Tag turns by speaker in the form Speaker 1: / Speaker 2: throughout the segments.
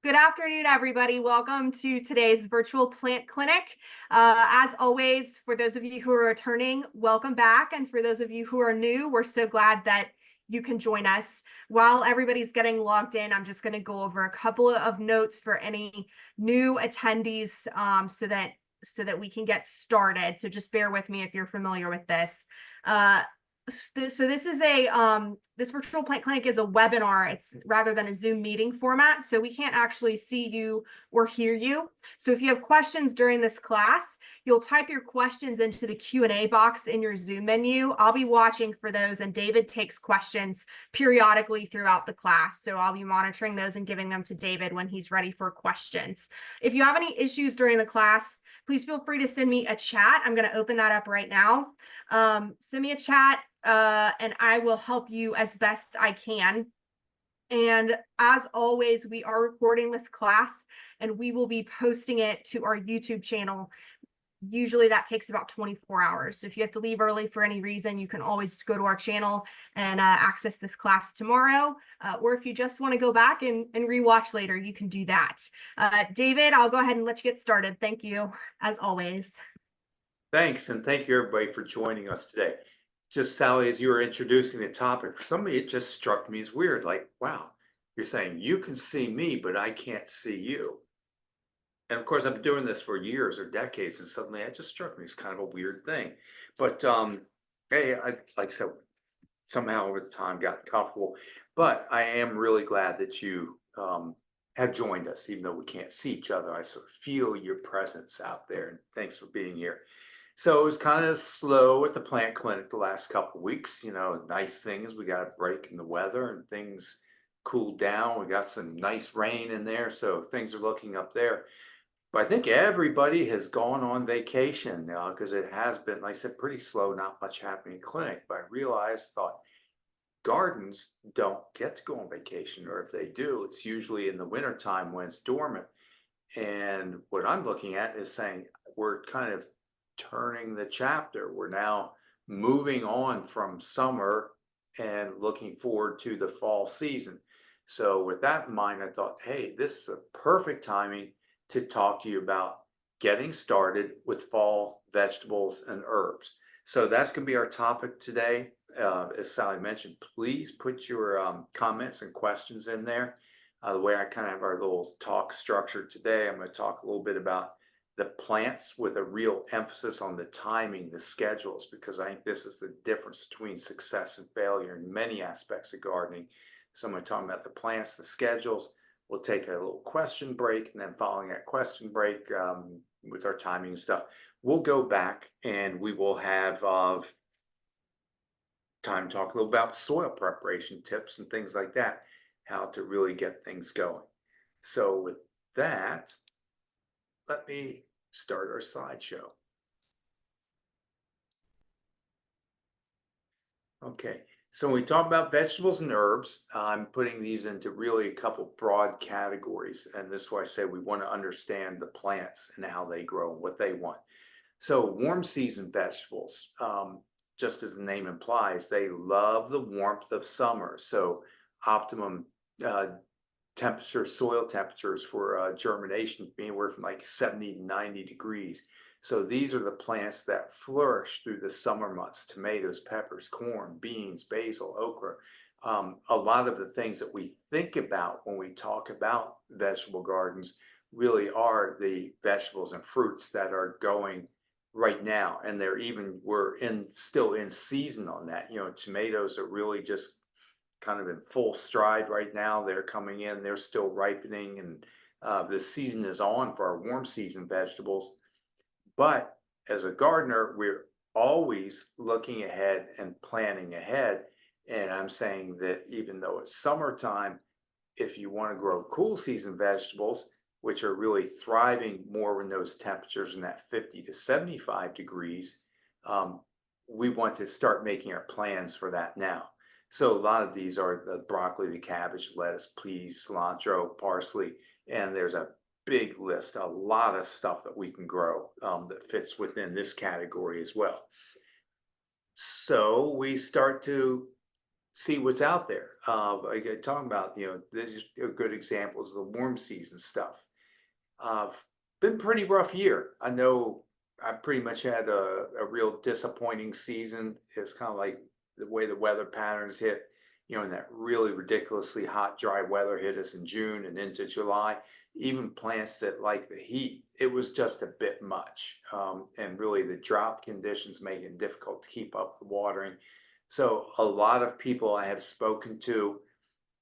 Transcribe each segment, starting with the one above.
Speaker 1: Good afternoon, everybody. Welcome to today's virtual plant clinic. As always, for those of you who are returning, welcome back. And for those of you who are new, we're so glad that you can join us. While everybody's getting logged in, I'm just going to go over a couple of notes for any new attendees so that we can get started. So just bear with me if you're familiar with this. So this is this virtual plant clinic is a webinar. It's rather than a Zoom meeting format, so we can't actually see you or hear you. So if you have questions during this class, you'll type your questions into the Q&A box in your Zoom menu. I'll be watching for those, and David takes questions periodically throughout the class, so I'll be monitoring those and giving them to David when he's ready for questions. If you have any issues during the class, please feel free to send me a chat. I'm going to open that up right now. Send me a chat and I will help you as best I can. And as always, we are recording this class and we will be posting it to our YouTube channel. Usually that takes about 24 hours. So if you have to leave early for any reason, you can always go to our channel and access this class tomorrow. Or if you just want to go back and rewatch later, you can do that. David, I'll go ahead and let you get started. Thank you, as always.
Speaker 2: Thanks, and thank you everybody for joining us today. Just Sally, as you were introducing the topic, for somebody it just struck me as weird, like, wow, you're saying you can see me, but I can't see you. And of course, I've been doing this for years or decades, and suddenly it just struck me as kind of a weird thing. But hey, like I said, somehow over the time got comfortable. But I am really glad that you have joined us, even though we can't see each other. I sort of feel your presence out there, and thanks for being here. So it was kind of slow at the plant clinic the last couple of weeks. You know, nice thing is we got a break in the weather and things cooled down. We got some nice rain in there, so things are looking up there. But I think everybody has gone on vacation now because it has been, like I said, pretty slow, not much happening in clinic. But I realized, thought, gardens don't get to go on vacation, or if they do, it's usually in the wintertime when it's dormant. And what I'm looking at is saying we're kind of turning the chapter. We're now moving on from summer and looking forward to the fall season. So with that in mind, I thought, hey, this is a perfect timing to talk to you about getting started with fall vegetables and herbs. So that's going to be our topic today. As Sally mentioned, please put your comments and questions in there. The way I kind of have our little talk structure today, I'm going to talk a little bit about the plants with a real emphasis on the timing, the schedules, because I think this is the difference between success and failure in many aspects of gardening. So I'm going to talk about the plants, the schedules. We'll take a little question break, and then following that question break with our timing and stuff, we'll go back and we will have time to talk a little about soil preparation tips and things like that, how to really get things going. So with that, let me start our slideshow. Okay, so when we talk about vegetables and herbs, I'm putting these into really a couple broad categories. And this is why I say we want to understand the plants and how they grow and what they want. So warm season vegetables, just as the name implies, they love the warmth of summer. So optimum temperature, soil temperatures for germination anywhere from like 70 to 90 degrees. So these are the plants that flourish through the summer months: tomatoes, peppers, corn, beans, basil, okra. A lot of the things that we think about when we talk about vegetable gardens really are the vegetables and fruits that are going right now. And we're still in season on that. You know, tomatoes are really just kind of in full stride right now. They're coming in, they're still ripening, and the season is on for our warm season vegetables. But as a gardener, we're always looking ahead and planning ahead. And I'm saying that even though it's summertime, if you want to grow cool season vegetables, which are really thriving more when those temperatures in that 50 to 75 degrees, we want to start making our plans for that now. So a lot of these are the broccoli, the cabbage, lettuce, peas, cilantro, parsley, and there's a big list, a lot of stuff that we can grow that fits within this category as well. So we start to see what's out there. Like I talking about, these are good examples of the warm season stuff. Uh, been pretty rough year. I know I pretty much had a real disappointing season. It's kind of like the way the weather patterns hit, and that really ridiculously hot, dry weather hit us in June and into July. Even plants that like the heat, it was just a bit much. And really the drought conditions make it difficult to keep up the watering. So a lot of people I have spoken to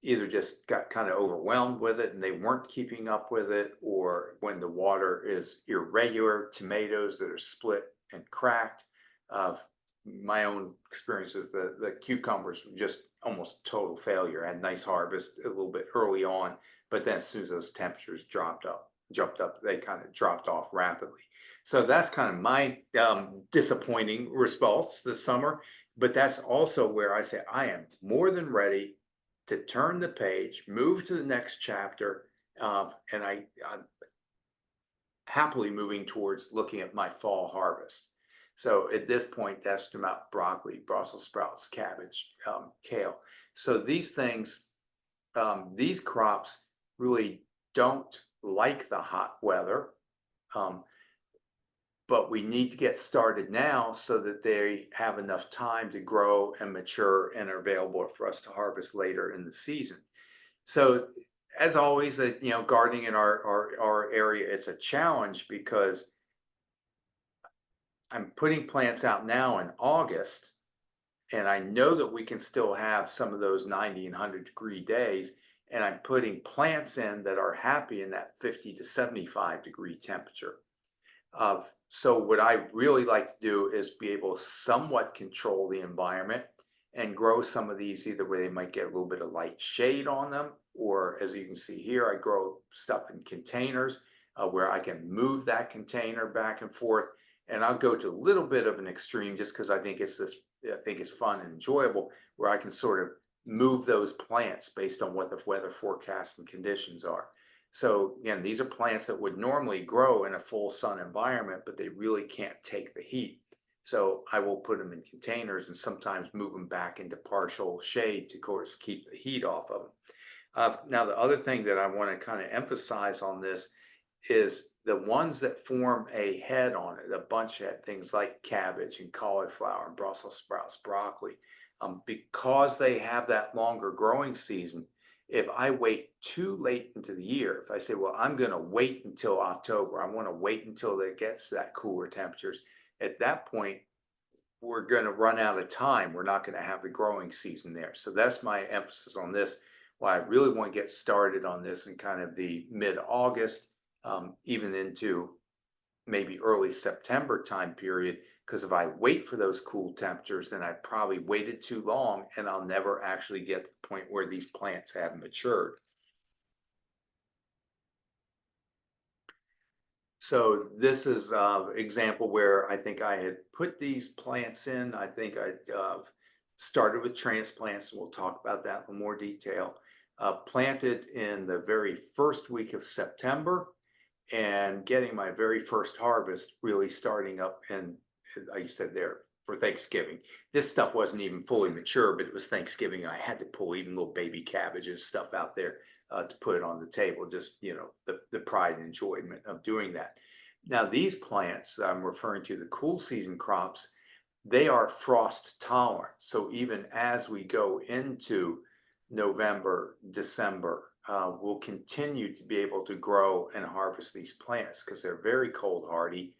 Speaker 2: either just got kind of overwhelmed with it and they weren't keeping up with it, or when the water is irregular, tomatoes that are split and cracked. My own experiences, the cucumbers were just almost total failure. I had nice harvest a little bit early on, but then as soon as those temperatures jumped up, they kind of dropped off rapidly. So that's kind of my disappointing results this summer. But that's also where I say I am more than ready to turn the page, move to the next chapter, and I'm happily moving towards looking at my fall harvest. So at this point, that's about broccoli, Brussels sprouts, cabbage, kale. So these things, these crops really don't like the hot weather, but we need to get started now so that they have enough time to grow and mature and are available for us to harvest later in the season. So as always, gardening in our area, it's a challenge because I'm putting plants out now in August, and I know that we can still have some of those 90 and 100-degree days, and I'm putting plants in that are happy in that 50 to 75-degree temperature. So what I really like to do is be able to somewhat control the environment and grow some of these either where they might get a little bit of light shade on them, or as you can see here, I grow stuff in containers where I can move that container back and forth. And I'll go to a little bit of an extreme just because I think it's fun and enjoyable, where I can sort of move those plants based on what the weather forecast and conditions are. So again, these are plants that would normally grow in a full sun environment, but they really can't take the heat. So I will put them in containers and sometimes move them back into partial shade to, of course, keep the heat off of them. Now, the other thing that I want to kind of emphasize on this is the ones that form a head on it, a bunch head, things like cabbage and cauliflower and Brussels sprouts, broccoli, because they have that longer growing season. If I wait too late into the year, if I say, well, I'm going to wait until October, I want to wait until it gets to that cooler temperatures, at that point, we're going to run out of time. We're not going to have the growing season there. So that's my emphasis on this. Why I really want to get started on this in kind of the mid-August, even into maybe early September time period, because if I wait for those cool temperatures, then I probably waited too long and I'll never actually get to the point where these plants have matured. So this is an example where I think I had put these plants in. I think I started with transplants, and we'll talk about that in more detail. Planted in the very first week of September and getting my very first harvest really starting up in, like I said, there for Thanksgiving. This stuff wasn't even fully mature, but it was Thanksgiving. I had to pull even little baby cabbages, stuff out there to put it on the table, just, the pride and enjoyment of doing that. Now, these plants I'm referring to, the cool season crops, they are frost tolerant. So even as we go into November, December, we'll continue to be able to grow and harvest these plants because they're very cold hardy.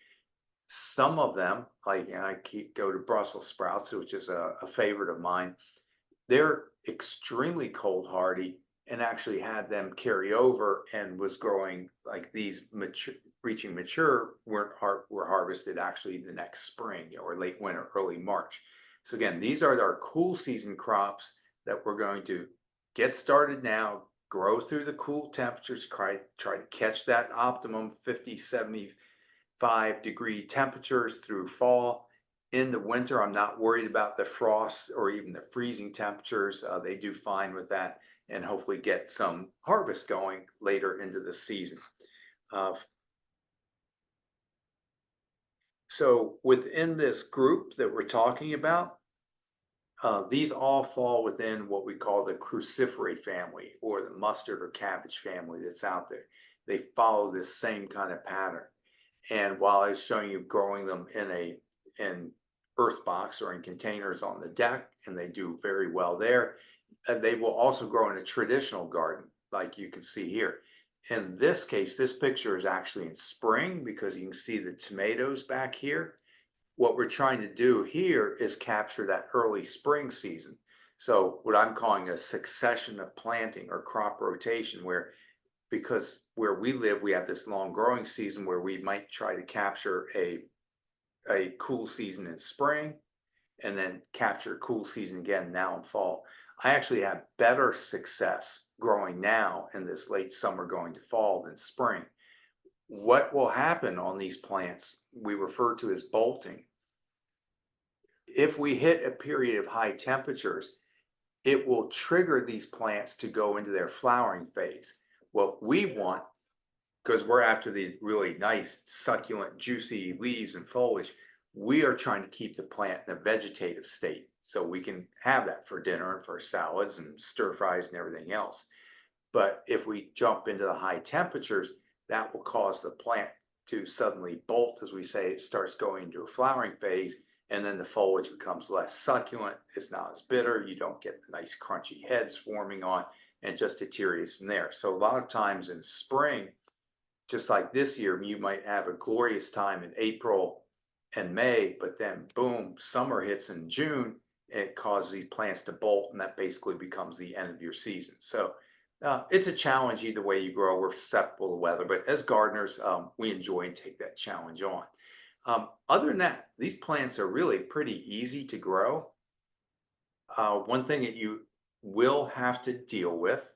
Speaker 2: Some of them, like I go to Brussels sprouts, which is a favorite of mine. They're extremely cold hardy, and actually had them carry over and was growing like these reaching mature were harvested actually the next spring or late winter, early March. So again, these are our cool season crops that we're going to get started now, grow through the cool temperatures, try to catch that optimum 50, 75-degree temperatures through fall. In the winter, I'm not worried about the frost or even the freezing temperatures. They do fine with that, and hopefully get some harvest going later into the season. So within this group that we're talking about, These all fall within what we call the cruciferae family or the mustard or cabbage family that's out there. They follow this same kind of pattern. And while I was showing you growing them in earth box or in containers on the deck, and they do very well there, they will also grow in a traditional garden, like you can see here. In this case, this picture is actually in spring because you can see the tomatoes back here. What we're trying to do here is capture that early spring season. So what I'm calling a succession of planting or crop rotation, where because where we live, we have this long growing season where we might try to capture a cool season in spring and then capture a cool season again now in fall. I actually have better success growing now in this late summer going to fall than spring. What will happen on these plants we refer to as bolting. If we hit a period of high temperatures, it will trigger these plants to go into their flowering phase. What we want, because we're after the really nice, succulent, juicy leaves and foliage, we are trying to keep the plant in a vegetative state so we can have that for dinner and for salads and stir fries and everything else. But if we jump into the high temperatures, that will cause the plant to suddenly bolt, as we say. It starts going into a flowering phase, and then the foliage becomes less succulent. It's not as bitter. You don't get the nice crunchy heads forming on, and just deteriorates from there. So a lot of times in spring, just like this year, you might have a glorious time in April and May, but then boom, summer hits in June, and it causes these plants to bolt, and that basically becomes the end of your season. So it's a challenge either way you grow. We're susceptible to weather, but as gardeners, we enjoy and take that challenge on. Other than that, these plants are really pretty easy to grow. One thing that you will have to deal with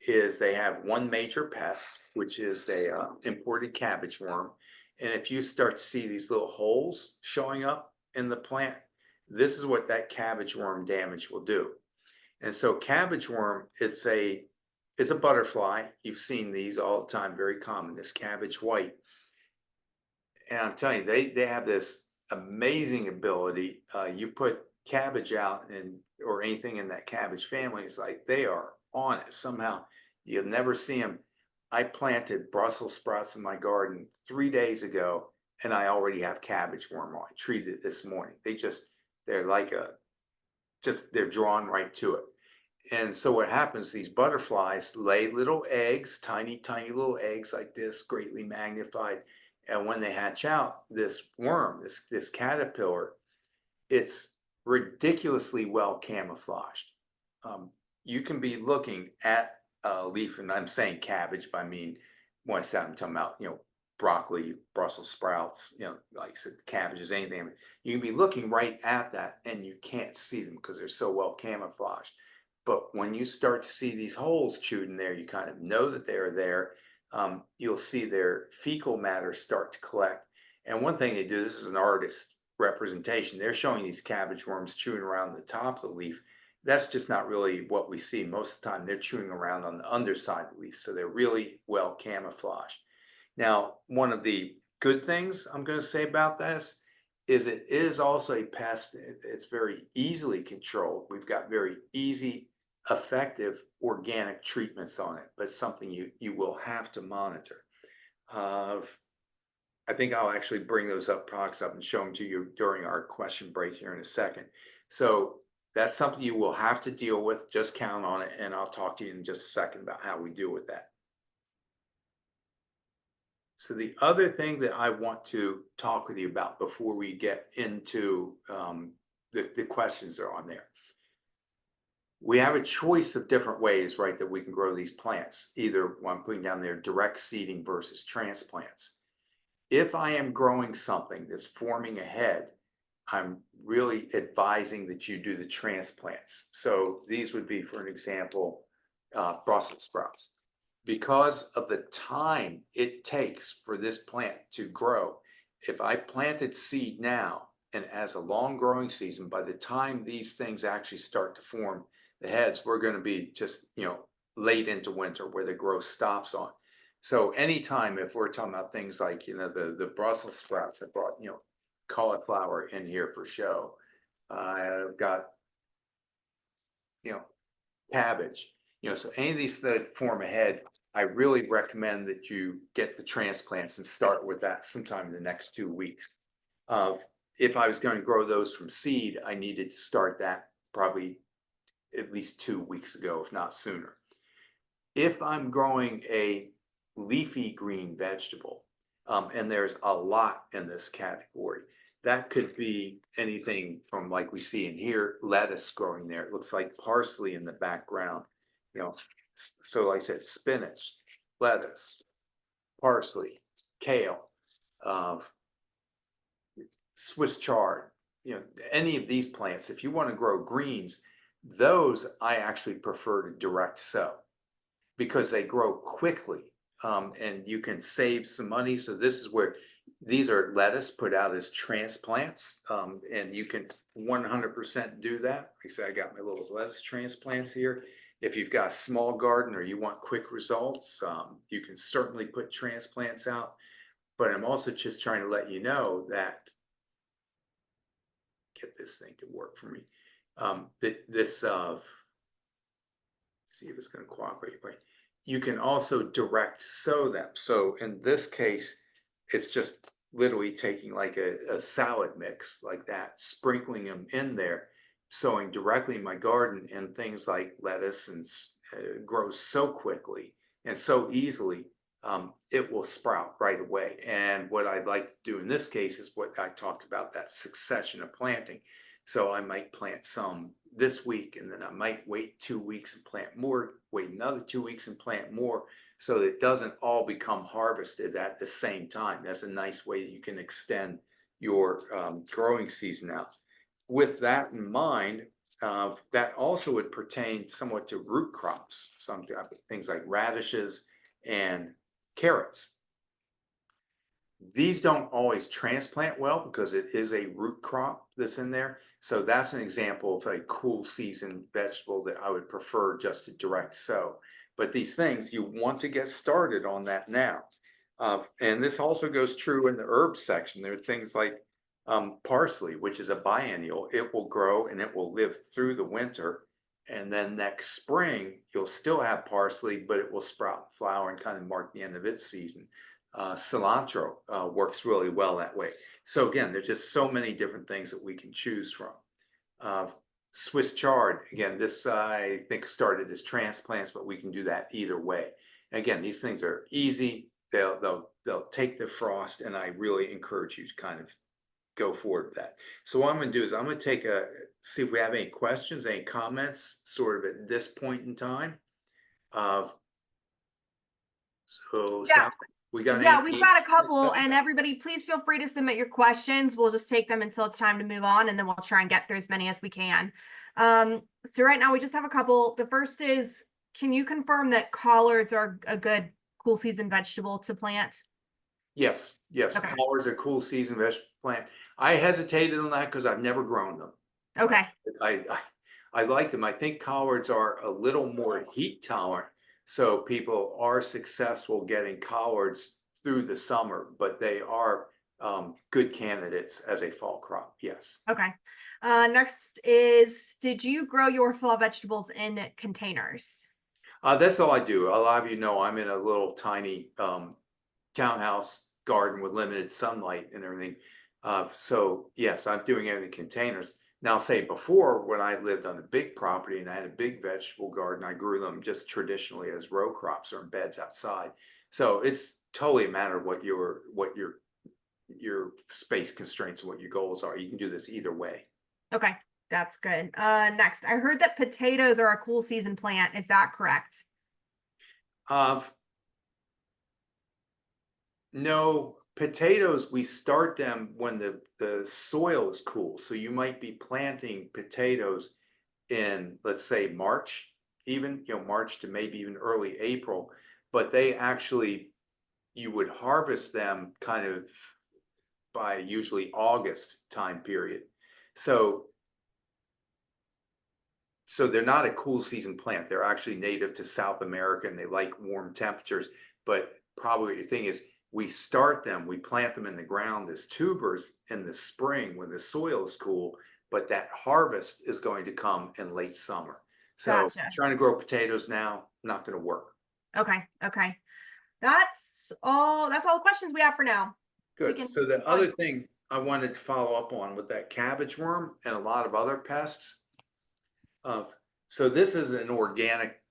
Speaker 2: is they have one major pest, which is a imported cabbage worm. And if you start to see these little holes showing up in the plant, this is what that cabbage worm damage will do. And so cabbage worm, it's a butterfly. You've seen these all the time, very common, this cabbage white. And I'm telling you, they have this amazing ability. You put cabbage out or anything in that cabbage family, it's like they are on it somehow. You'll never see them. I planted Brussels sprouts in my garden 3 days ago, and I already have cabbage worm on. I treated it this morning. They're like they're drawn right to it. And so what happens, these butterflies lay little eggs, tiny, tiny little eggs like this, greatly magnified. And when they hatch out, this worm, this caterpillar, it's ridiculously well camouflaged. You can be looking at a leaf, and I'm saying cabbage, but I mean, when I said I'm talking about, broccoli, Brussels sprouts, like I said, cabbages, anything. You can be looking right at that and you can't see them because they're so well camouflaged. But when you start to see these holes chewed in there, you kind of know that they are there. You'll see their fecal matter start to collect. And one thing they do, this is an artist representation, they're showing these cabbage worms chewing around the top of the leaf. That's just not really what we see. Most of the time, they're chewing around on the underside of the leaf. So they're really well camouflaged. Now, one of the good things I'm going to say about this is it is also a pest. It's very easily controlled. We've got very easy, effective organic treatments on it, but it's something you will have to monitor. I think I'll actually bring those products up and show them to you during our question break here in a second. So that's something you will have to deal with. Just count on it, and I'll talk to you in just a second about how we deal with that. So the other thing that I want to talk with you about before we get into the questions that are on there. We have a choice of different ways, right, that we can grow these plants. Either I'm putting down there direct seeding versus transplants. If I am growing something that's forming a head, I'm really advising that you do the transplants. So these would be, for an example, Brussels sprouts. Because of the time it takes for this plant to grow, if I planted seed now and it has a long growing season, by the time these things actually start to form the heads, we're going to be just, late into winter where the growth stops on. So anytime, if we're talking about things like, the Brussels sprouts, I brought, cauliflower in here for show. I've got cabbage, so any of these that form a head, I really recommend that you get the transplants and start with that sometime in the next 2 weeks. If I was going to grow those from seed, I needed to start that probably at least 2 weeks ago, if not sooner. If I'm growing a leafy green vegetable, and there's a lot in this category, that could be anything from, like we see in here, lettuce growing there. It looks like parsley in the background, so like I said, spinach, lettuce, parsley, kale, Swiss chard, any of these plants. If you want to grow greens, those I actually prefer to direct sow because they grow quickly, and you can save some money. So this is where these are lettuce put out as transplants, and you can 100% do that. Like I said, I got my little lettuce transplants here. If you've got a small garden or you want quick results, you can certainly put transplants out. But I'm also just trying to let you know that, get this thing to work for me, that this, see if it's going to cooperate, right? You can also direct sow them. So in this case, it's just literally taking like a salad mix like that, sprinkling them in there, sowing directly in my garden, and things like lettuce and grows so quickly and so easily, it will sprout right away. And what I'd like to do in this case is what I talked about, that succession of planting. So I might plant some this week, and then I might wait 2 weeks and plant more, wait another 2 weeks and plant more, so that it doesn't all become harvested at the same time. That's a nice way that you can extend your growing season out. With that in mind, that also would pertain somewhat to root crops, some things like radishes and carrots. These don't always transplant well because it is a root crop that's in there. So that's an example of a cool season vegetable that I would prefer just to direct sow. But these things, you want to get started on that now. And this also goes true in the herbs section. There are things like parsley, which is a biennial. It will grow and it will live through the winter. And then next spring, you'll still have parsley, but it will sprout, flower, and kind of mark the end of its season. Cilantro works really well that way. So again, there's just so many different things that we can choose from. Swiss chard, again, this I think started as transplants, but we can do that either way. And again, these things are easy. They'll take the frost, and I really encourage you to kind of go forward with that. So what I'm going to do is I'm going to see if we have any questions, any comments, sort of at this point in time. So
Speaker 1: Yeah.
Speaker 2: Sal, we got
Speaker 1: Yeah,
Speaker 2: any
Speaker 1: we've got a couple,
Speaker 2: discussion?
Speaker 1: and everybody, please feel free to submit your questions. We'll just take them until it's time to move on, and then we'll try and get through as many as we can. So right now we just have a couple. The first is, can you confirm that collards are a good cool season vegetable to plant?
Speaker 2: Yes,
Speaker 1: Okay.
Speaker 2: collards are cool season vegetable plant. I hesitated on that because I've never grown them.
Speaker 1: Okay.
Speaker 2: I like them. I think collards are a little more heat tolerant, so people are successful getting collards through the summer, but they are good candidates as a fall crop. Yes.
Speaker 1: Okay. Next is, did you grow your fall vegetables in containers?
Speaker 2: That's all I do. A lot of you know I'm in a little tiny townhouse garden with limited sunlight and everything. So yes, I'm doing it in the containers. Now, say before, when I lived on a big property and I had a big vegetable garden, I grew them just traditionally as row crops or in beds outside. So it's totally a matter of what your space constraints and what your goals are. You can do this either way.
Speaker 1: Okay, that's good. Next, I heard that potatoes are a cool season plant. Is that correct?
Speaker 2: No, potatoes, we start them when the soil is cool. So you might be planting potatoes in, let's say, March, even, March to maybe even early April, but they actually, you would harvest them kind of by usually August time period. So they're not a cool season plant. They're actually native to South America and they like warm temperatures. But probably the thing is, we plant them in the ground as tubers in the spring when the soil is cool, but that harvest is going to come in late summer. So
Speaker 1: Gotcha.
Speaker 2: trying to grow potatoes now, not going to work.
Speaker 1: Okay. Okay. That's all the questions we have for now. So we
Speaker 2: Good.
Speaker 1: can
Speaker 2: So the
Speaker 1: move on.
Speaker 2: other thing I wanted to follow up on with that cabbage worm and a lot of other pests. So this is an organic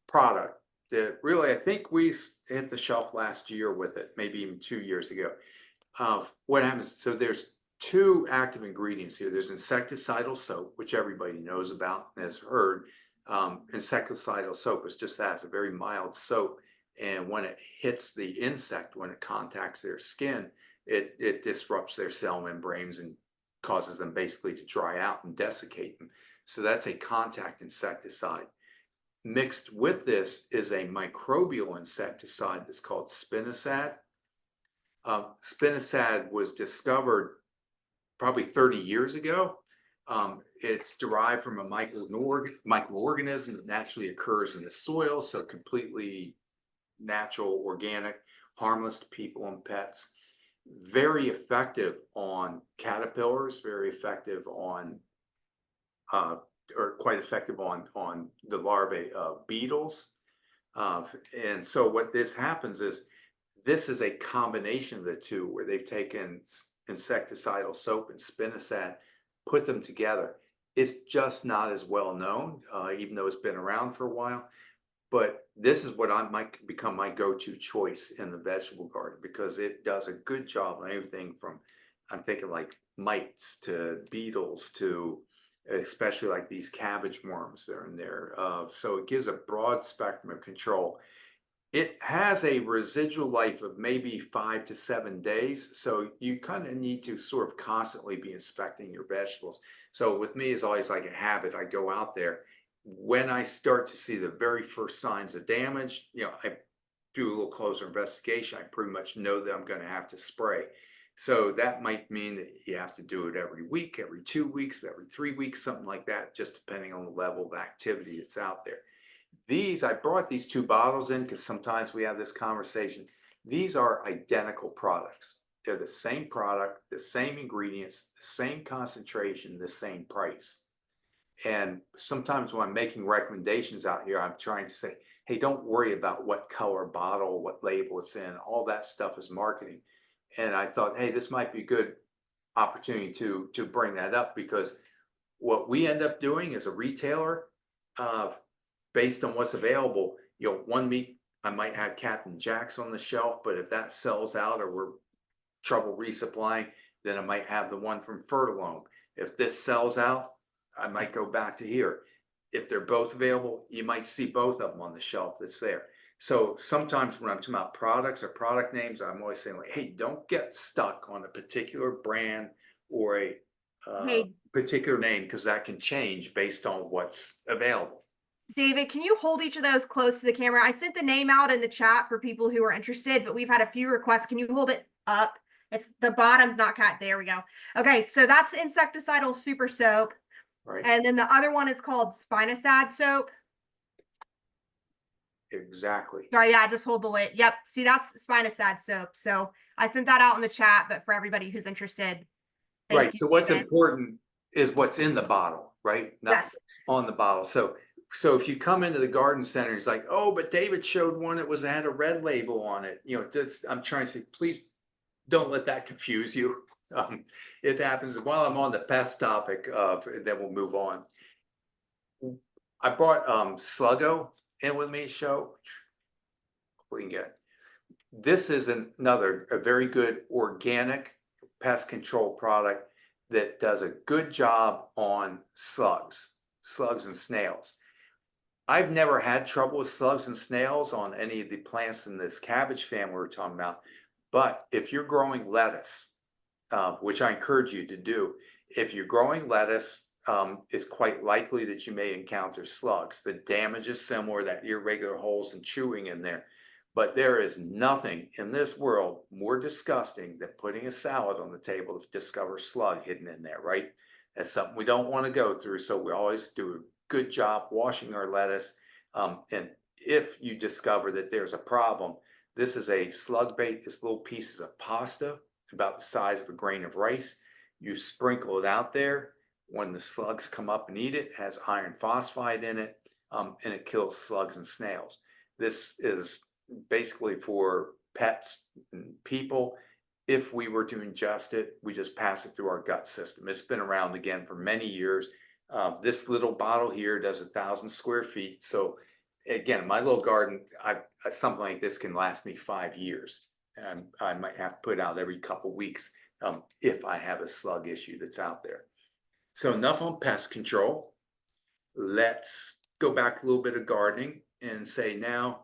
Speaker 2: product that really I think we hit the shelf last year with it, maybe even 2 years ago. What happens? So there's two active ingredients here. There's insecticidal soap, which everybody knows about and has heard. Insecticidal soap is just that. It's a very mild soap. And when it hits the insect, when it contacts their skin, it disrupts their cell membranes and causes them basically to dry out and desiccate them. So that's a contact insecticide. Mixed with this is a microbial insecticide that's called spinosad. Spinosad was discovered probably 30 years ago. It's derived from a microorganism that naturally occurs in the soil, so completely natural, organic, harmless to people and pets. Very effective on caterpillars, very effective on, or quite effective on the larvae of beetles. And so what this happens is, this is a combination of the two where they've taken insecticidal soap and spinosad, put them together. It's just not as well known, even though it's been around for a while. But this is what I might become my go-to choice in the vegetable garden because it does a good job on everything from, I'm thinking like mites to beetles to especially like these cabbage worms that are in there. So it gives a broad spectrum of control. It has a residual life of maybe 5 to 7 days. So you kind of need to sort of constantly be inspecting your vegetables. So with me, it's always like a habit. I go out there. When I start to see the very first signs of damage, I do a little closer investigation. I pretty much know that I'm going to have to spray. So that might mean that you have to do it every week, every 2 weeks, every 3 weeks, something like that, just depending on the level of activity that's out there. I brought these two bottles in because sometimes we have this conversation. These are identical products. They're the same product, the same ingredients, the same concentration, the same price. And sometimes when I'm making recommendations out here, I'm trying to say, hey, don't worry about what color bottle, what label it's in. All that stuff is marketing. And I thought, hey, this might be a good opportunity to bring that up because what we end up doing as a retailer, based on what's available, one week I might have Captain Jack's on the shelf, but if that sells out or we're trouble resupplying, then I might have the one from Fertilome. If this sells out, I might go back to here. If they're both available, you might see both of them on the shelf that's there. So sometimes when I'm talking about products or product names, I'm always saying like, hey, don't get stuck on a particular brand or a
Speaker 1: Hey,
Speaker 2: particular name because that can change based on what's available.
Speaker 1: David, can you hold each of those close to the camera? I sent the name out in the chat for people who are interested, but we've had a few requests. Can you hold it up? It's the bottom's not cut. There we go. Okay, so that's insecticidal super soap.
Speaker 2: Right.
Speaker 1: And then the other one is called spinosad soap.
Speaker 2: Exactly.
Speaker 1: Sorry, yeah, just hold the lid. Yep. See, that's spinosad soap. So I sent that out in the chat, but for everybody who's interested, thank
Speaker 2: Right.
Speaker 1: you,
Speaker 2: So what's
Speaker 1: David.
Speaker 2: important is what's in the bottle, right? Not
Speaker 1: Yes.
Speaker 2: what's on the bottle. So if you come into the garden center, it's like, oh, but David showed one that had a red label on it. I'm trying to say, please don't let that confuse you. It happens. While I'm on the pest topic, then we'll move on. I brought Sluggo in with me to show. We can get. This is a very good organic pest control product that does a good job on slugs and snails. I've never had trouble with slugs and snails on any of the plants in this cabbage family we're talking about. But if you're growing lettuce, which I encourage you to do, if you're growing lettuce, it's quite likely that you may encounter slugs. The damage is similar, that irregular holes and chewing in there. But there is nothing in this world more disgusting than putting a salad on the table to discover slug hidden in there, right? That's something we don't want to go through. So we always do a good job washing our lettuce. And if you discover that there's a problem, this is a slug bait. It's little pieces of pasta about the size of a grain of rice. You sprinkle it out there when the slugs come up and eat it, it has iron phosphide in it, and it kills slugs and snails. This is basically for pets and people. If we were to ingest it, we just pass it through our gut system. It's been around again for many years. This little bottle here does 1,000 square feet. So again, my little garden, something like this can last me 5 years. And I might have to put it out every couple weeks if I have a slug issue that's out there. So enough on pest control. Let's go back a little bit of gardening and say now,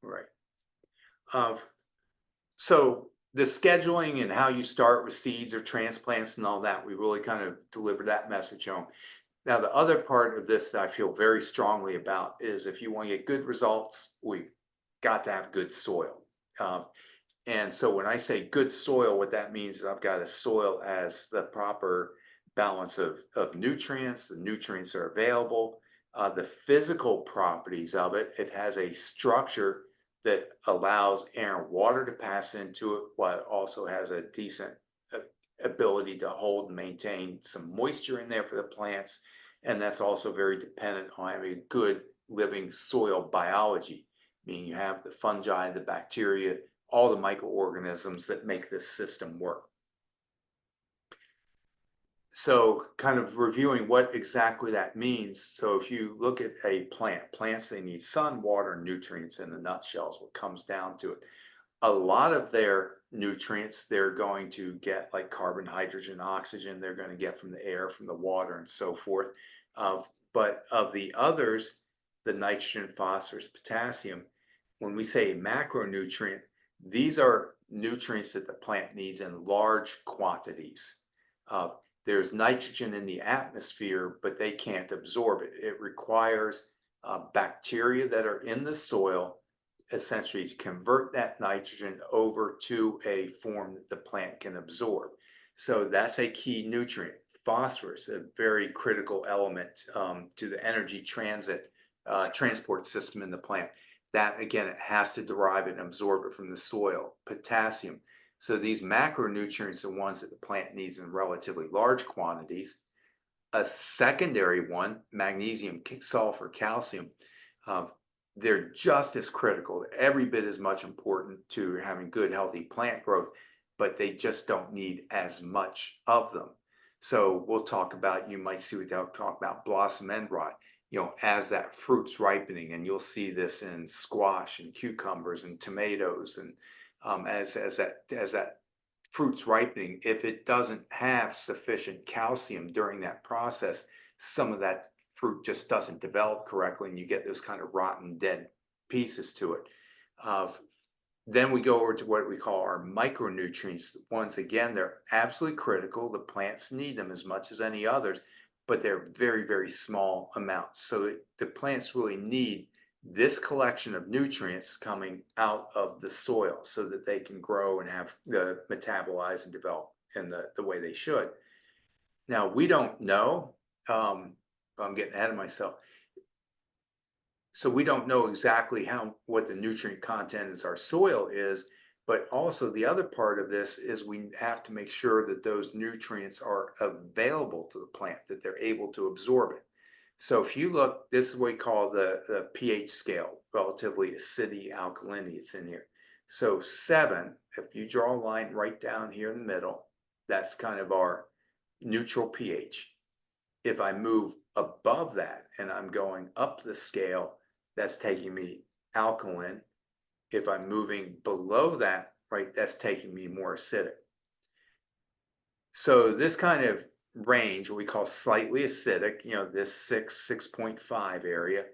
Speaker 2: right. So the scheduling and how you start with seeds or transplants and all that, we really kind of delivered that message home. Now, the other part of this that I feel very strongly about is if you want to get good results, we've got to have good soil. And so when I say good soil, what that means is I've got a soil as the proper balance of nutrients. The nutrients are available. The physical properties of it, it has a structure that allows air and water to pass into it, while it also has a decent ability to hold and maintain some moisture in there for the plants. And that's also very dependent on having a good living soil biology, meaning you have the fungi, the bacteria, all the microorganisms that make this system work. So kind of reviewing what exactly that means. So if you look at a plant, plants, they need sun, water, and nutrients in a nutshell is what comes down to it. A lot of their nutrients, they're going to get like carbon, hydrogen, oxygen, they're going to get from the air, from the water, and so forth. But of the others, the nitrogen, phosphorus, potassium, when we say macronutrient, these are nutrients that the plant needs in large quantities. There's nitrogen in the atmosphere, but they can't absorb it. It requires bacteria that are in the soil essentially to convert that nitrogen over to a form that the plant can absorb. So that's a key nutrient. Phosphorus, a very critical element to the energy transport system in the plant. That again, it has to derive it and absorb it from the soil. Potassium. So these macronutrients are ones that the plant needs in relatively large quantities. A secondary one, magnesium, sulfur, calcium, they're just as critical, every bit as much important to having good, healthy plant growth, but they just don't need as much of them. So we'll talk about, you might see, they'll talk about blossom end rot, as that fruit's ripening, and you'll see this in squash and cucumbers and tomatoes, and as that fruit's ripening, if it doesn't have sufficient calcium during that process, some of that fruit just doesn't develop correctly, and you get those kind of rotten, dead pieces to it. Then we go over to what we call our micronutrients. Once again, they're absolutely critical. The plants need them as much as any others, but they're very, very small amounts. So the plants really need this collection of nutrients coming out of the soil so that they can grow and have the metabolize and develop in the way they should. Now, we don't know, I'm getting ahead of myself. So we don't know exactly what the nutrient content is our soil is, but also the other part of this is we have to make sure that those nutrients are available to the plant, that they're able to absorb it. So if you look, this is what we call the pH scale, relatively acidity, alkalinity, it's in here. So 7, if you draw a line right down here in the middle, that's kind of our neutral pH. If I move above that and I'm going up the scale, that's taking me alkaline. If I'm moving below that, right, that's taking me more acidic. So this kind of range, what we call slightly acidic, this 6.5 area,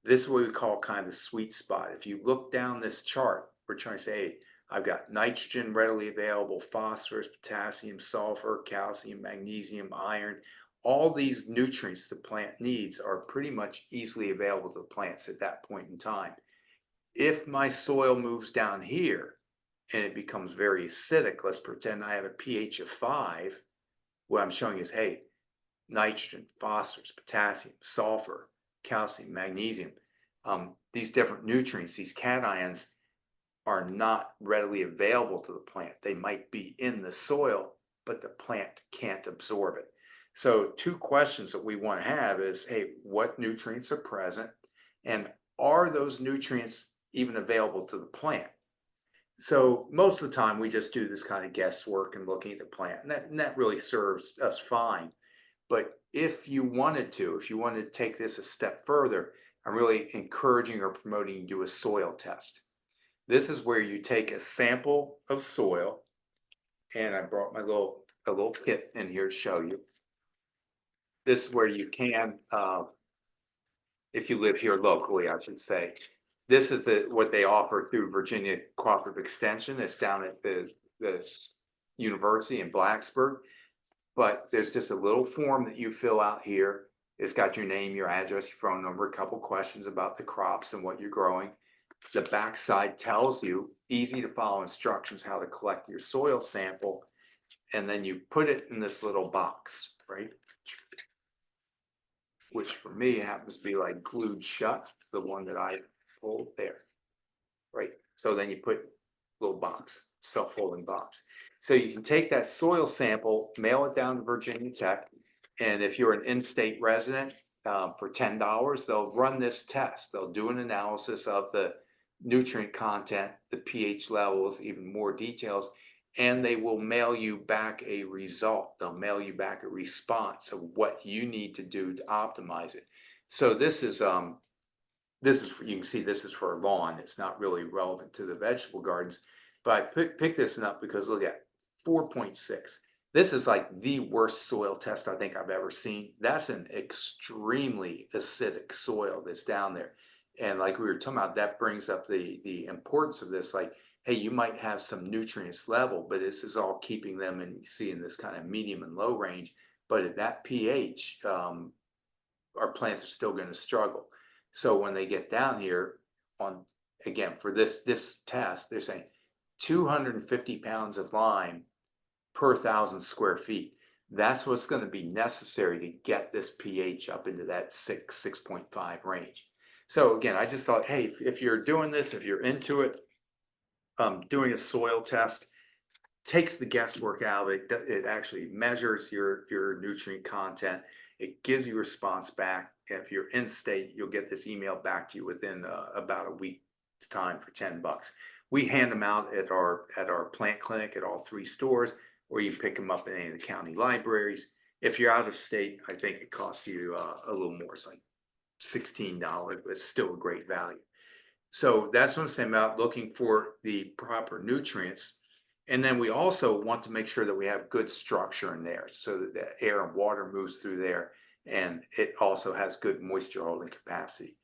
Speaker 2: this is what we call kind of the sweet spot. If you look down this chart, we're trying to say, hey, I've got nitrogen readily available, phosphorus, potassium, sulfur, calcium, magnesium, iron. All these nutrients the plant needs are pretty much easily available to the plants at that point in time. If my soil moves down here and it becomes very acidic, let's pretend I have a pH of 5, what I'm showing is, hey, nitrogen, phosphorus, potassium, sulfur, calcium, magnesium, these different nutrients, these cations, are not readily available to the plant. They might be in the soil, but the plant can't absorb it. So two questions that we want to have is, hey, what nutrients are present? And are those nutrients even available to the plant? So most of the time we just do this kind of guesswork and looking at the plant, and that really serves us fine. But if you wanted to take this a step further, I'm really encouraging or promoting you to do a soil test. This is where you take a sample of soil, and I brought my a little kit in here to show you. This is where you can, if you live here locally, I should say. This is what they offer through Virginia Cooperative Extension. It's down at the university in Blacksburg. But there's just a little form that you fill out here. It's got your name, your address, your phone number, a couple questions about the crops and what you're growing. The backside tells you easy to follow instructions how to collect your soil sample, and then you put it in this little box, right? Which for me happens to be like glued shut, the one that I pulled there, right? So then you put little box, self-folding box. So you can take that soil sample, mail it down to Virginia Tech, and if you're an in-state resident, for $10, they'll run this test. They'll do an analysis of the nutrient content, the pH levels, even more details, and they will mail you back a result. They'll mail you back a response of what you need to do to optimize it. So this is you can see this is for a lawn. It's not really relevant to the vegetable gardens, but I picked this up because look at 4.6. This is like the worst soil test I think I've ever seen. That's an extremely acidic soil that's down there. And like we were talking about, that brings up the importance of this. Like, hey, you might have some nutrients level, but this is all keeping them in, you see, in this kind of medium and low range. But at that pH, our plants are still going to struggle. So when they get down here on, again, for this test, they're saying 250 pounds of lime per 1,000 square feet. That's what's going to be necessary to get this pH up into that 6.5 range. So again, I just thought, hey, if you're doing this, if you're into it, doing a soil test takes the guesswork out of it. It actually measures your nutrient content. It gives you a response back. If you're in state, you'll get this email back to you within about a week's time for $10. We hand them out at our plant clinic at all 3 stores, or you pick them up in any of the county libraries. If you're out of state, I think it costs you a little more. It's like $16, but it's still a great value. So that's what I'm saying about looking for the proper nutrients. And then we also want to make sure that we have good structure in there so that the air and water moves through there, and it also has good moisture holding capacity.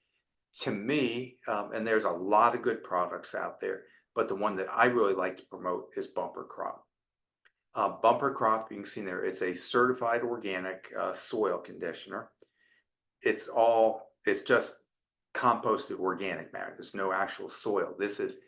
Speaker 2: To me, and there's a lot of good products out there, but the one that I really like to promote is Bumper Crop. Bumper Crop, you can see there, it's a certified organic soil conditioner. It's just composted organic matter. There's no actual soil. This is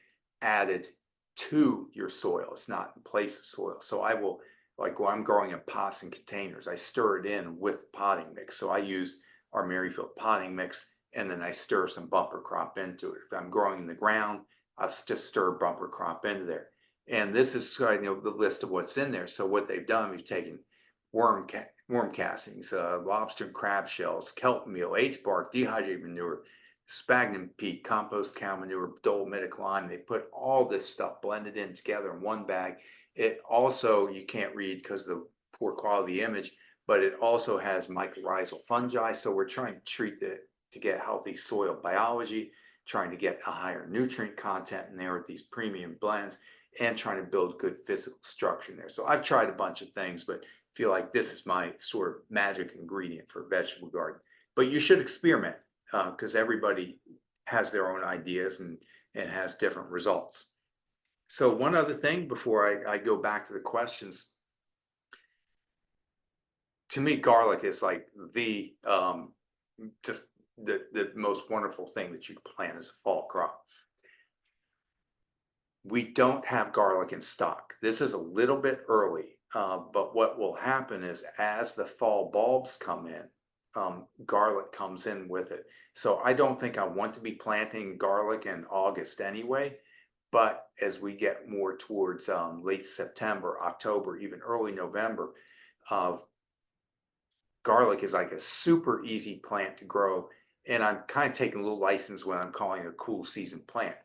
Speaker 2: added to your soil. It's not in place of soil. So I will, like when I'm growing in pots and containers, I stir it in with potting mix. So I use our Merrifield potting mix, and then I stir some Bumper Crop into it. If I'm growing in the ground, I'll just stir Bumper Crop into there. And this is the list of what's in there. So what they've done, we've taken worm castings, lobster and crab shells, kelp meal, H-bark, dehydrated manure, sphagnum peat, compost cow manure, dolomitic lime. They put all this stuff blended in together in one bag. It also, you can't read because of the poor quality image, but it also has mycorrhizal fungi. So we're trying to get healthy soil biology, trying to get a higher nutrient content in there with these premium blends, and trying to build good physical structure in there. So I've tried a bunch of things, but feel like this is my sort of magic ingredient for a vegetable garden. But you should experiment because everybody has their own ideas and has different results. So one other thing before I go back to the questions, to me, garlic is like just the most wonderful thing that you can plant as a fall crop. We don't have garlic in stock. This is a little bit early, but what will happen is as the fall bulbs come in, garlic comes in with it. So I don't think I want to be planting garlic in August anyway, But as we get more towards late September, October, even early November, uh, garlic is like a super easy plant to grow. And I'm kind of taking a little license when I'm calling it a cool season plant.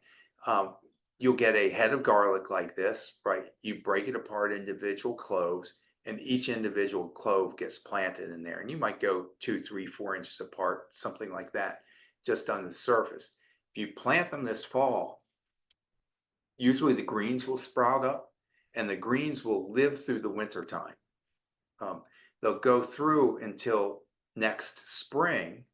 Speaker 2: Um, you'll get a head of garlic like this, right? You break it apart individual cloves, and each individual clove gets planted in there. And you might go 2, 3, 4 inches apart, something like that, just on the surface. If you plant them this fall, usually the greens will sprout up, and the greens will live through the winter time. Um, they'll go through until next spring.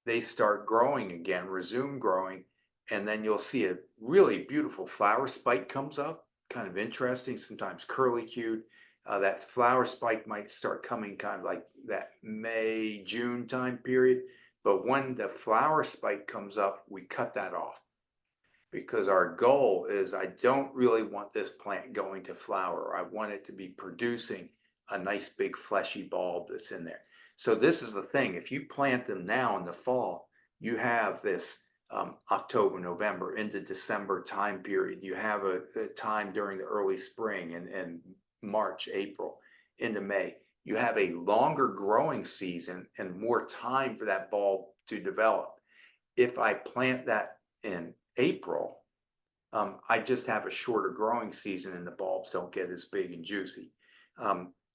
Speaker 2: They start growing again, resume growing, and then you'll see a really beautiful flower spike comes up, kind of interesting, sometimes curly-cued. That flower spike might start coming kind of like that May, June time period. But when the flower spike comes up, we cut that off, because our goal is, I don't really want this plant going to flower. I want it to be producing a nice big fleshy bulb that's in there. So this is the thing, if you plant them now in the fall, you have this October, November into December time period. You have a time during the early spring and March, April into May. You have a longer growing season and more time for that bulb to develop. If I plant that in April, I just have a shorter growing season and the bulbs don't get as big and juicy.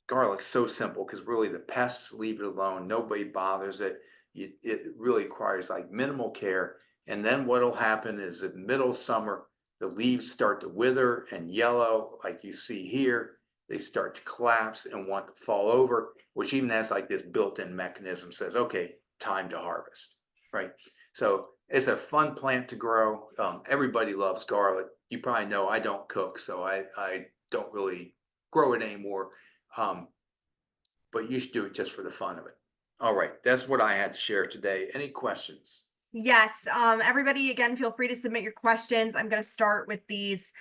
Speaker 2: Garlic's so simple because really the pests leave it alone. Nobody bothers it. It really requires like minimal care. And then what'll happen is in middle summer, the leaves start to wither and yellow, like you see here. They start to collapse and want to fall over, which even has like this built-in mechanism says, okay, time to harvest, right? So it's a fun plant to grow. Everybody loves garlic. You probably know I don't cook, so I don't really grow it anymore. But you should do it just for the fun of it. All right, that's what I had to share today. Any questions?
Speaker 1: Yes, everybody, again, feel free to submit your questions. I'm going to start with these.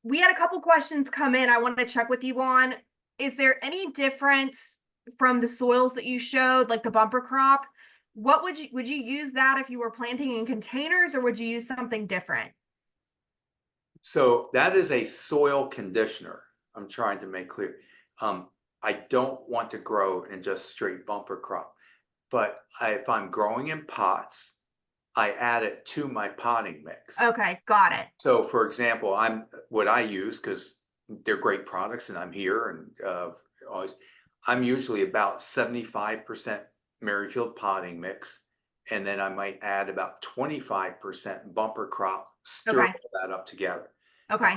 Speaker 1: We had a couple questions come in I wanted to check with you on. Is there any difference from the soils that you showed, like the bumper crop? What would you use that if you were planting in containers, or would you use something different?
Speaker 2: So that is a soil conditioner. I'm trying to make clear. I don't want to grow in just straight bumper crop, but if I'm growing in pots, I add it to my potting mix.
Speaker 1: Okay, got it.
Speaker 2: So for example, what I use, because they're great products and I'm here and always, I'm usually about 75% Merrifield potting mix. And then I might add about 25% bumper crop, stir
Speaker 1: Okay.
Speaker 2: all that up together.
Speaker 1: Okay.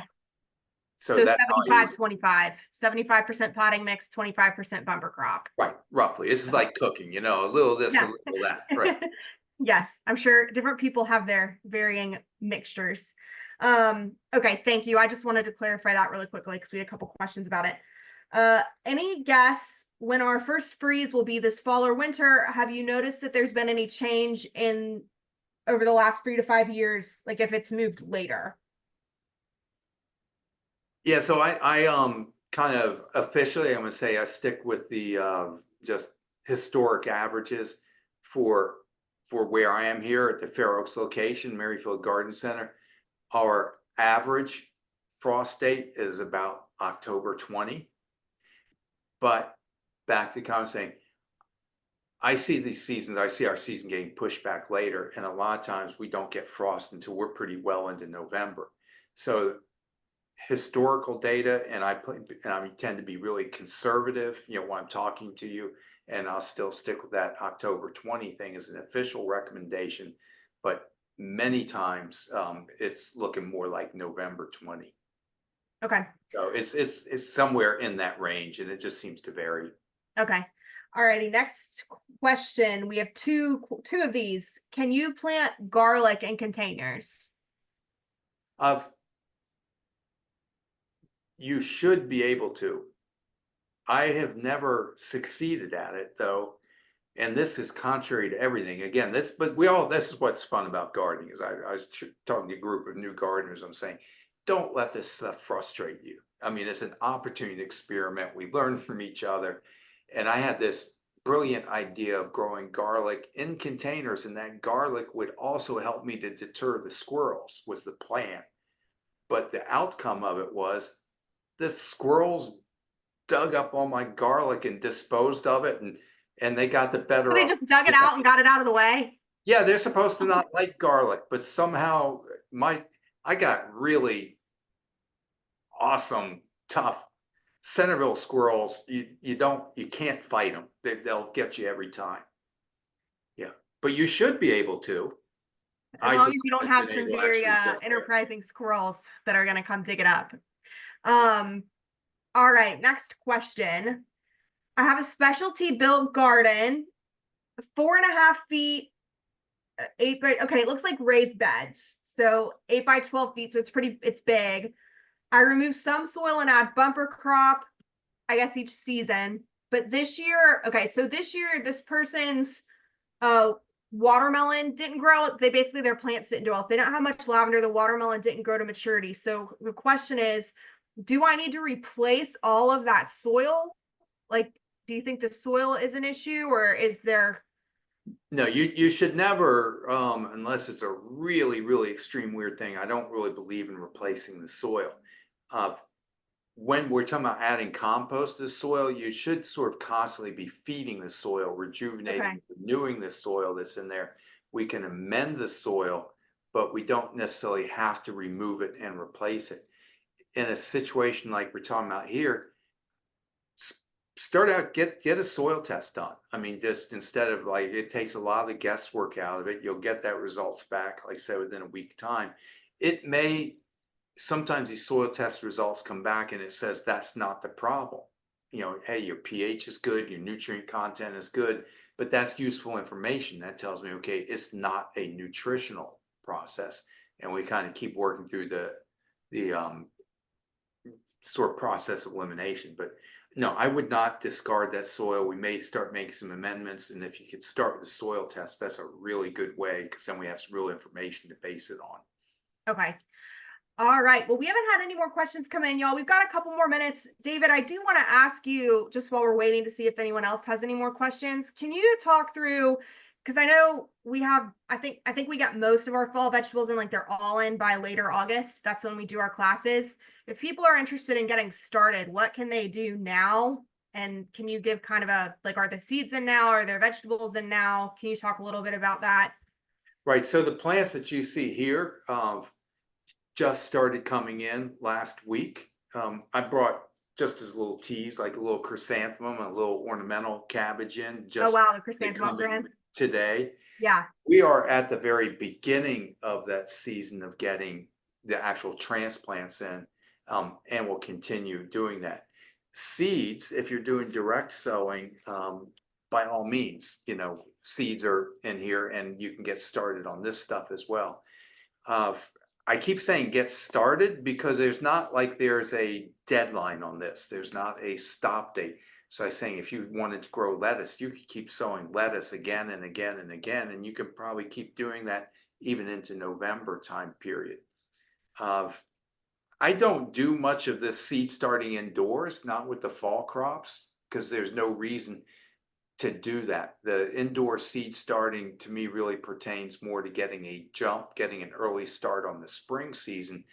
Speaker 2: So
Speaker 1: So
Speaker 2: that's how I use
Speaker 1: 75,
Speaker 2: it.
Speaker 1: 25, 75% potting mix, 25% bumper crop.
Speaker 2: Right, roughly. This is like cooking, you know, a little this, a
Speaker 1: Yeah.
Speaker 2: little that, right?
Speaker 1: Yes, I'm sure different people have their varying mixtures. Okay, thank you. I just wanted to clarify that really quickly because we had a couple questions about it. Any guess when our first freeze will be this fall or winter? Have you noticed that there's been any change in over the last 3 to 5 years, like if it's moved later?
Speaker 2: Yeah, so I kind of officially, I'm gonna say I stick with the just historic averages for where I am here at the Fair Oaks location, Merrifield Garden Center. Our average frost date is about October 20. But back to the comment saying, I see these seasons, I see our season getting pushed back later, and a lot of times we don't get frost until we're pretty well into November. So historical data, and I tend to be really conservative, you know, when I'm talking to you, and I'll still stick with that October 20 thing as an official recommendation, but many times it's looking more like November 20.
Speaker 1: Okay.
Speaker 2: So it's somewhere in that range, and it just seems to vary.
Speaker 1: Okay. Alrighty, next question. We have two of these. Can you plant garlic in containers?
Speaker 2: You should be able to. I have never succeeded at it though, and this is contrary to everything. Again, this is what's fun about gardening. Is I was talking to a group of new gardeners. I'm saying, don't let this stuff frustrate you. I mean, it's an opportunity to experiment. We learn from each other, and I had this brilliant idea of growing garlic in containers, and that garlic would also help me to deter the squirrels, was the plan. But the outcome of it was the squirrels dug up all my garlic and disposed of it, and they got the
Speaker 1: So
Speaker 2: better
Speaker 1: they
Speaker 2: of
Speaker 1: just dug it
Speaker 2: it.
Speaker 1: out and got it out of the way.
Speaker 2: Yeah, they're supposed to not like garlic, but somehow I got really awesome, tough Centerville squirrels. You can't fight them. They'll get you every time. Yeah, but you should be able to.
Speaker 1: As
Speaker 2: I
Speaker 1: long as
Speaker 2: just
Speaker 1: you don't
Speaker 2: haven't
Speaker 1: have
Speaker 2: been
Speaker 1: some
Speaker 2: able to
Speaker 1: very
Speaker 2: actually get there.
Speaker 1: enterprising squirrels that are going to come dig it up. Um, all right, next question. I have a specialty built garden, 4.5 feet, 8 by, okay, it looks like raised beds. So 8 by 12 feet. So it's big. I remove some soil and add bumper crop, I guess each season. But this year, okay, so this year, this person's watermelon didn't grow. Their plants didn't do well. So they don't have much lavender. The watermelon didn't grow to maturity. So the question is, do I need to replace all of that soil? Like, do you think the soil is an issue, or is there?
Speaker 2: No, you should never, unless it's a really, really extreme weird thing. I don't really believe in replacing the soil. Uh, when we're talking about adding compost to the soil, you should sort of constantly be feeding the soil, rejuvenating,
Speaker 1: Okay.
Speaker 2: renewing the soil that's in there. We can amend the soil, but we don't necessarily have to remove it and replace it. In a situation like we're talking about here, start out, get a soil test done. I mean, just instead of like, it takes a lot of the guesswork out of it. You'll get that results back, like I said, within a week time. It may, sometimes these soil test results come back and it says that's not the problem. You know, hey, your pH is good, your nutrient content is good, but that's useful information. That tells me, okay, it's not a nutritional process. And we kind of keep working through the sort of process of elimination. But no, I would not discard that soil. We may start making some amendments, and if you could start with the soil test, that's a really good way, because then we have some real information to base it on.
Speaker 1: Okay. All right. Well, we haven't had any more questions come in, y'all. We've got a couple more minutes. David, I do want to ask you, just while we're waiting to see if anyone else has any more questions, can you talk through, because I know we have, I think we got most of our fall vegetables in, like they're all in by later August. That's when we do our classes. If people are interested in getting started, what can they do now? And can you give kind of a, like, are the seeds in now? Are there vegetables in now? Can you talk a little bit about that?
Speaker 2: Right. So the plants that you see here just started coming in last week. I brought just as a little tease, like a little chrysanthemum, a little ornamental cabbage in.
Speaker 1: Oh,
Speaker 2: Just
Speaker 1: wow. The
Speaker 2: they
Speaker 1: chrysanthemums are in.
Speaker 2: today.
Speaker 1: Yeah.
Speaker 2: We are at the very beginning of that season of getting the actual transplants in, and we'll continue doing that. Seeds, if you're doing direct sowing, by all means, you know, seeds are in here and you can get started on this stuff as well. I keep saying get started because there's not like there's a deadline on this. There's not a stop date. So I was saying if you wanted to grow lettuce, you could keep sowing lettuce again and again and again, and you could probably keep doing that even into November time period. I don't do much of this seed starting indoors, not with the fall crops, because there's no reason to do that. The indoor seed starting to me really pertains more to getting a jump, getting an early start on the spring season.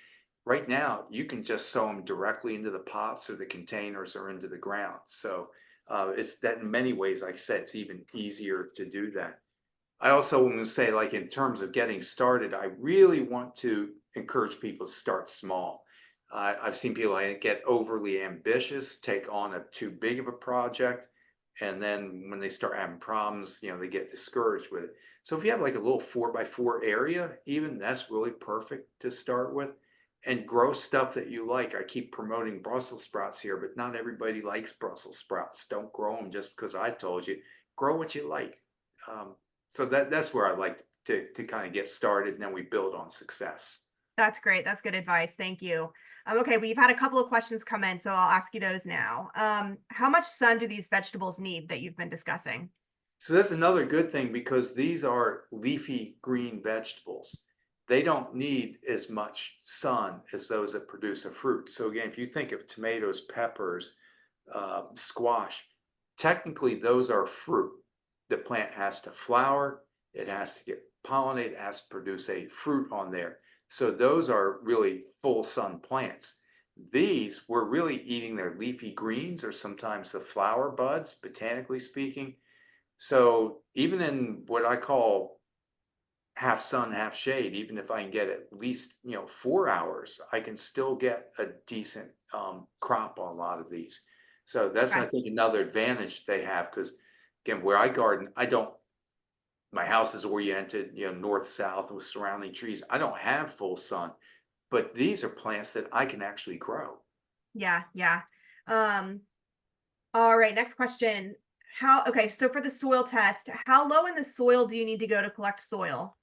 Speaker 2: Right now, you can just sow them directly into the pots or the containers or into the ground. So it's that in many ways, like I said, it's even easier to do that. I also want to say, like, in terms of getting started, I really want to encourage people to start small. I've seen people get overly ambitious, take on a too big of a project, and then when they start having problems, you know, they get discouraged with it. So if you have like a little 4x4 area, even that's really perfect to start with, and grow stuff that you like. I keep promoting Brussels sprouts here, but not everybody likes Brussels sprouts. Don't grow them just because I told you. Grow what you like. So that's where I like to kind of get started, and then we build on success.
Speaker 1: That's great. That's good advice. Thank you. Okay, we've had a couple of questions come in, so I'll ask you those now. How much sun do these vegetables need that you've been discussing?
Speaker 2: So that's another good thing because these are leafy green vegetables. They don't need as much sun as those that produce a fruit. So again, if you think of tomatoes, peppers, squash, technically those are fruit. The plant has to flower, it has to get pollinated, it has to produce a fruit on there. So those are really full sun plants. These, we're really eating their leafy greens or sometimes the flower buds, botanically speaking. So even in what I call half sun, half shade, even if I can get at least, 4 hours, I can still get a decent crop on a lot of these. So that's, I
Speaker 1: Okay.
Speaker 2: think, another advantage they have, because again, where I garden, I don't, my house is oriented, north, south with surrounding trees. I don't have full sun, but these are plants that I can actually grow.
Speaker 1: Yeah, yeah. Um, all right, next question. Okay, so for the soil test, how low in the soil do you need to go to collect soil?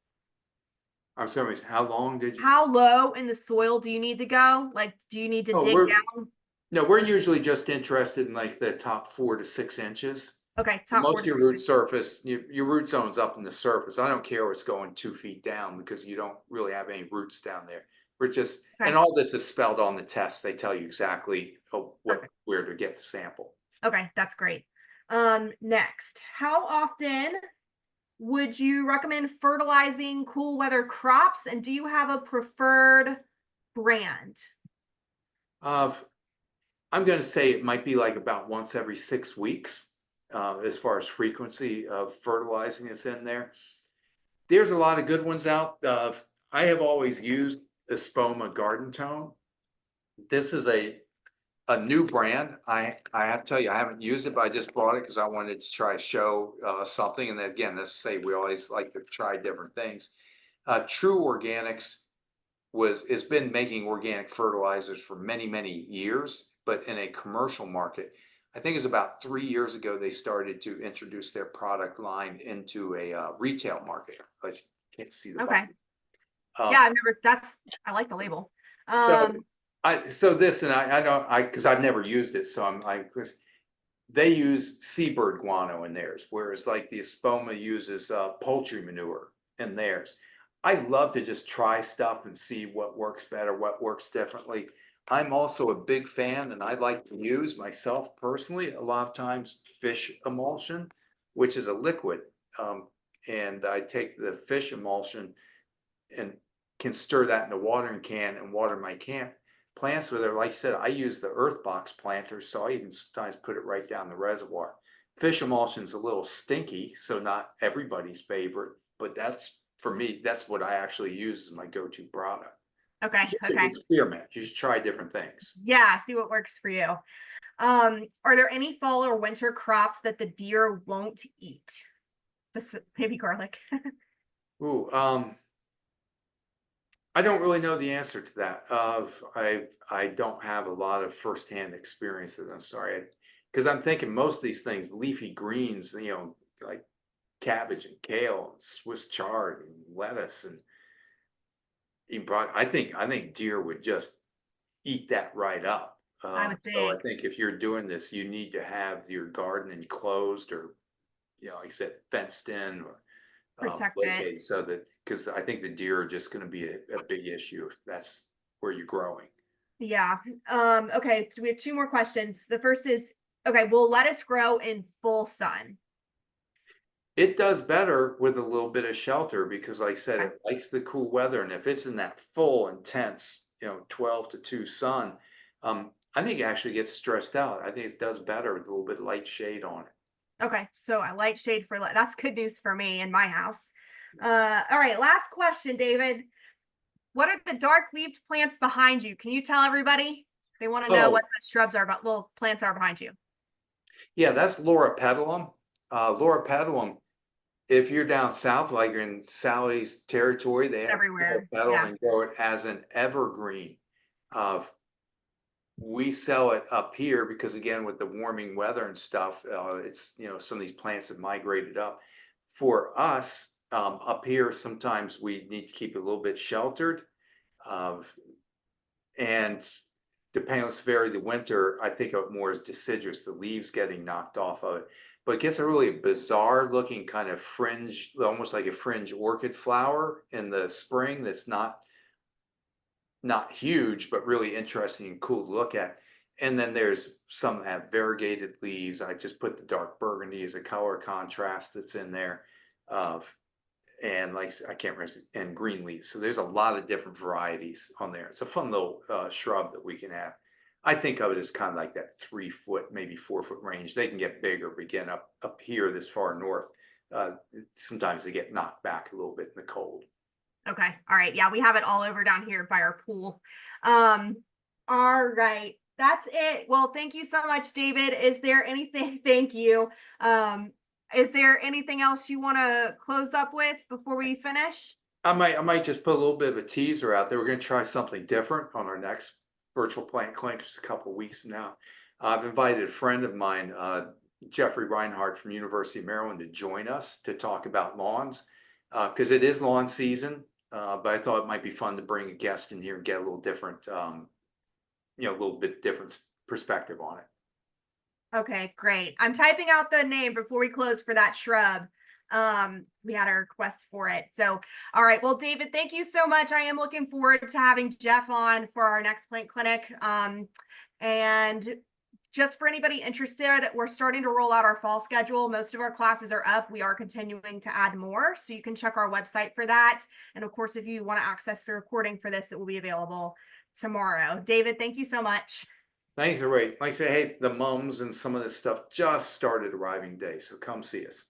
Speaker 2: I'm sorry, how long did you?
Speaker 1: How low in the soil do you need to go? Like, do you need to
Speaker 2: Oh,
Speaker 1: dig down?
Speaker 2: no, we're usually just interested in like the top 4 to 6 inches.
Speaker 1: Okay, top
Speaker 2: Most
Speaker 1: four
Speaker 2: of
Speaker 1: to
Speaker 2: your
Speaker 1: six
Speaker 2: root
Speaker 1: inches.
Speaker 2: surface, your root zone's up in the surface. I don't care what's going 2 feet down because you don't really have any roots down there. We're just, and
Speaker 1: Okay,
Speaker 2: all this is spelled on the test. They tell you exactly
Speaker 1: perfect.
Speaker 2: where to get the sample.
Speaker 1: Okay, that's great. Next, how often would you recommend fertilizing cool weather crops? And do you have a preferred brand?
Speaker 2: Uh, I'm going to say it might be like about once every 6 weeks, as far as frequency of fertilizing is in there. There's a lot of good ones out. I have always used Espoma Garden Tone. This is a new brand. I have to tell you, I haven't used it, but I just bought it because I wanted to try to show something. And then again, let's say we always like to try different things. True Organics has been making organic fertilizers for many, many years, but in a commercial market. I think it's about 3 years ago they started to introduce their product line into a retail market. I can't see the
Speaker 1: Okay.
Speaker 2: bottom.
Speaker 1: Yeah,
Speaker 2: Um,
Speaker 1: I like the label.
Speaker 2: so this, and I don't, because I've never used it, so because they use seabird guano in theirs, whereas like the Espoma uses poultry manure in theirs. I love to just try stuff and see what works better, what works differently. I'm also a big fan, and I like to use myself personally a lot of times fish emulsion, which is a liquid. Um, and I take the fish emulsion and can stir that in a watering can and water my plants with it. Like I said, I use the earth box planters, so I even sometimes put it right down the reservoir. Fish emulsion's a little stinky, so not everybody's favorite, but that's, for me, that's what I actually use as my go-to product.
Speaker 1: Okay,
Speaker 2: You should
Speaker 1: okay.
Speaker 2: experiment. You should try different things.
Speaker 1: Yeah, see what works for you. Are there any fall or winter crops that the deer won't eat? Maybe garlic.
Speaker 2: Ooh, I don't really know the answer to that. I don't have a lot of firsthand experiences. I'm sorry, because I'm thinking most of these things, leafy greens, like cabbage and kale, and Swiss chard and lettuce, and even I think deer would just eat that right up.
Speaker 1: I would
Speaker 2: So I
Speaker 1: think.
Speaker 2: think if you're doing this, you need to have your garden enclosed or, like I said, fenced in or
Speaker 1: Protect it.
Speaker 2: located so that, because I think the deer are just going to be a big issue if that's where you're growing.
Speaker 1: Yeah. Okay, so we have two more questions. The first is, okay, will lettuce grow in full sun?
Speaker 2: It does better with a little bit of shelter because, like I said,
Speaker 1: Okay.
Speaker 2: it likes the cool weather. And if it's in that full, intense, 12 to 2 sun, I think it actually gets stressed out. I think it does better with a little bit of light shade on it.
Speaker 1: Okay, so I light shade for that's good news for me in my house. All right, last question, David. What are the dark leaved plants behind you? Can you tell everybody? They want to know what
Speaker 2: Oh,
Speaker 1: the shrubs are about, little plants are behind you.
Speaker 2: yeah, that's Laura Petalum. Laura Petalum, if you're down south, like in Sally's territory, they have Laura
Speaker 1: Everywhere.
Speaker 2: Petalum
Speaker 1: Yeah.
Speaker 2: and grow it as an evergreen. Uh, we sell it up here because again, with the warming weather and stuff, it's, some of these plants have migrated up. For us, up here, sometimes we need to keep it a little bit sheltered. And depending on the severity of the winter, I think of it more as deciduous, the leaves getting knocked off of it. But it gets a really bizarre looking kind of fringe, almost like a fringe orchid flower in the spring that's not huge, but really interesting and cool to look at. And then there's some that have variegated leaves. I just put the dark burgundy as a color contrast that's in there. And like I can't remember, and green leaves. So there's a lot of different varieties on there. It's a fun little shrub that we can have. I think of it as kind of like that 3 foot, maybe 4 foot range. They can get bigger, begin up here this far north. Sometimes they get knocked back a little bit in the cold.
Speaker 1: Okay. All right. Yeah, we have it all over down here by our pool. All right. That's it. Well, thank you so much, David. Is there anything? Thank you. Is there anything else you want to close up with before we finish?
Speaker 2: I might just put a little bit of a teaser out there. We're going to try something different on our next virtual plant clinic just a couple of weeks from now. I've invited a friend of mine, Jeffrey Reinhardt from University of Maryland, to join us to talk about lawns because it is lawn season. But I thought it might be fun to bring a guest in here and get a little different, a little bit different perspective on it.
Speaker 1: Okay, great. I'm typing out the name before we close for that shrub. We had a request for it. So, all right. Well, David, thank you so much. I am looking forward to having Jeff on for our next plant clinic. And just for anybody interested, we're starting to roll out our fall schedule. Most of our classes are up. We are continuing to add more. So you can check our website for that. And of course, if you want to access the recording for this, it will be available tomorrow. David, thank you so much.
Speaker 2: Thanks, everybody. Like I say, hey, the mums and some of this stuff just started arriving today, so come see us.